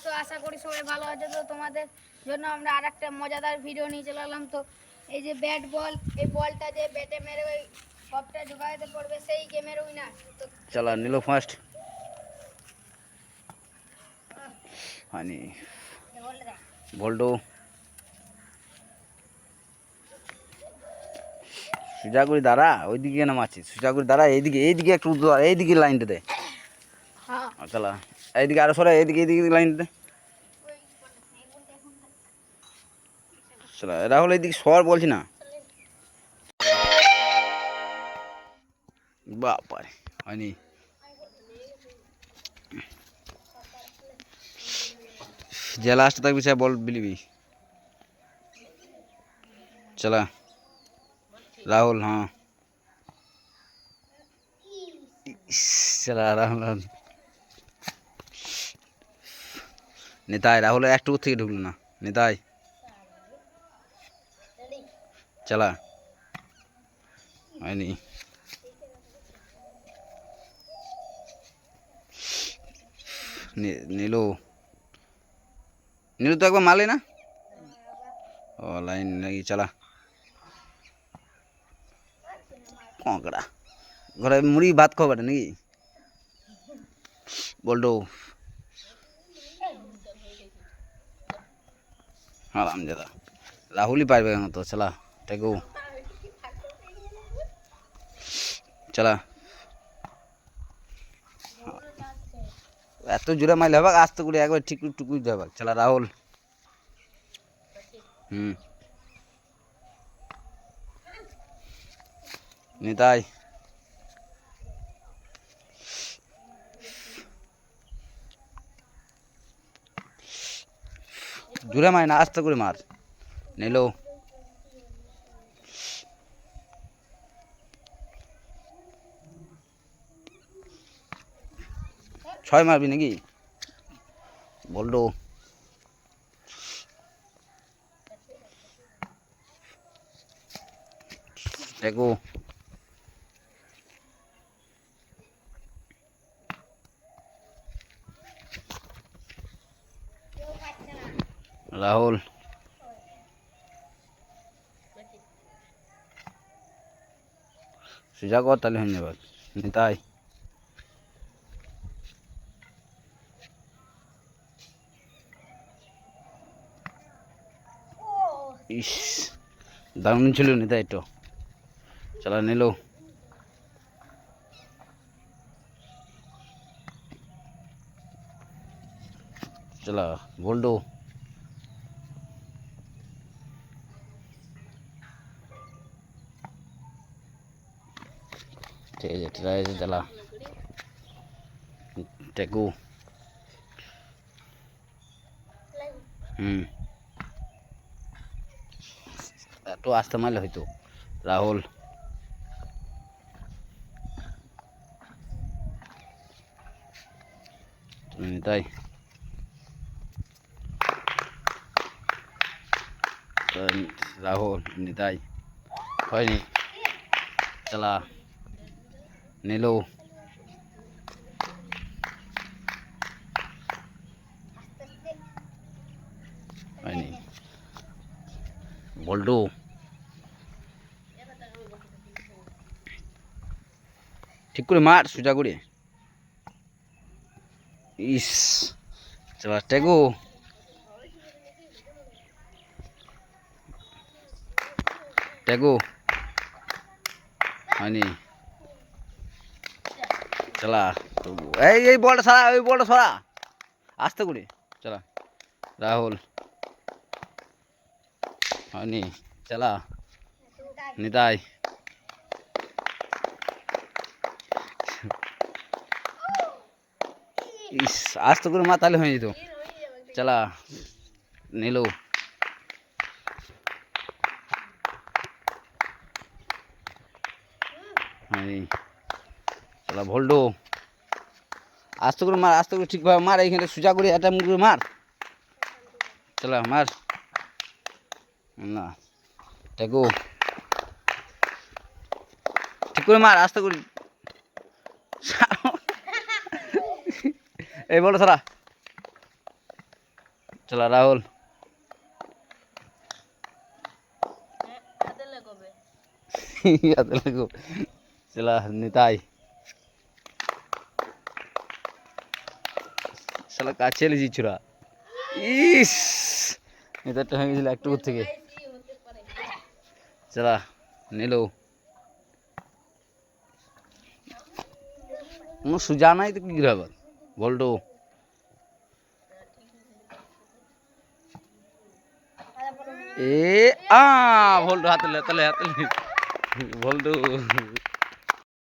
তো আশা করি সবাই ভালো আছে। তো তোমাদের জন্য আমরা আর একটা মজাদার ভিডিও নিয়ে চলে এলাম। তো এই যে ব্যাট বল, এই বলটা যে ব্যাটে মেরে ওই কপটা ঢুকাইতে পড়বে সেই গেমের উইনার। তো চলা নিলো ফার্স্ট হয়নি বল্টু সুজাগুড়ি দাঁড়া ওইদিকে কেন মারছিস? সুজাগুড়ি দাঁড়া এইদিকে এইদিকে একটু এইদিকে লাইনটা দে। হ্যাঁ চলা এইদিকে আরো সরা এইদিকে এইদিকে লাইনটা দে। চলা রাহুল এইদিকে সর বলছি না। বাপারে হয়নি। যে লাস্ট থাকবি সে বল বিলিবি। চলা রাহুল हाँ चला राहुल নিতাই রাহুল একটু থেকে ঢুকলো না। নিতাই চলা হয়নি। নীলু নীলু তো একবার মারলে না। ও লাইন নাকি চলা কঁকড়া ঘরে মুড়ি ভাত খাওয়া নাকি বল্টু আরাম দাদা রাহুলই পারবে কেন তো। চলা টেকু চলা এত জোরে মাইলে হবে আস্তে করে একবার ঠিক টুকু যাবে। চলা রাহুল নিতাই জোরে মার না আস্তে করে মার। নিলো ছয় মারবি নাকি বল্টু টেকু রাহুল সুজা কর তাহলে হয়ে যাবে। নিতাই ইস দারুণ ছিল নিতাই তো। চলা নিলো চলা বল্টু ঠিক আছে ট্রাই আছে। চলা টেকু একটু আস্তে মারলে হয়তো। রাহুল নিতাই রাহুল নিতাই হয়নি। চলা নিলো হয়নি। বল্টু ঠিক করে মার সোজা করে। ইস চলা টেকু টেকু হয়নি। চলা এই এই বলটা সরা ওই বলটা সরা আস্তে করে। চলা রাহুল হয়নি। চলা নিতাই ইস আস্তে করে মা তাহলে হয়ে যেত। চলা নিলো হয়নি। চলা ভল্টু আস্তে করে মার আস্তে করে ঠিকভাবে মার এইখানে সোজা করে একটা মুখ করে মার। চলা মার না টেকু ঠিক করে মার আস্তে করে। এই বলো সারা चला राहुल याद लगो चला निताई चला काचे ले जी छुरा इस এটা তো হয়ে গেছিল একটু দূর থেকে চলা নিলো কোনো সুজা নাই তো কি হবে বলটো এ আ বলটো হাতে লে বলটো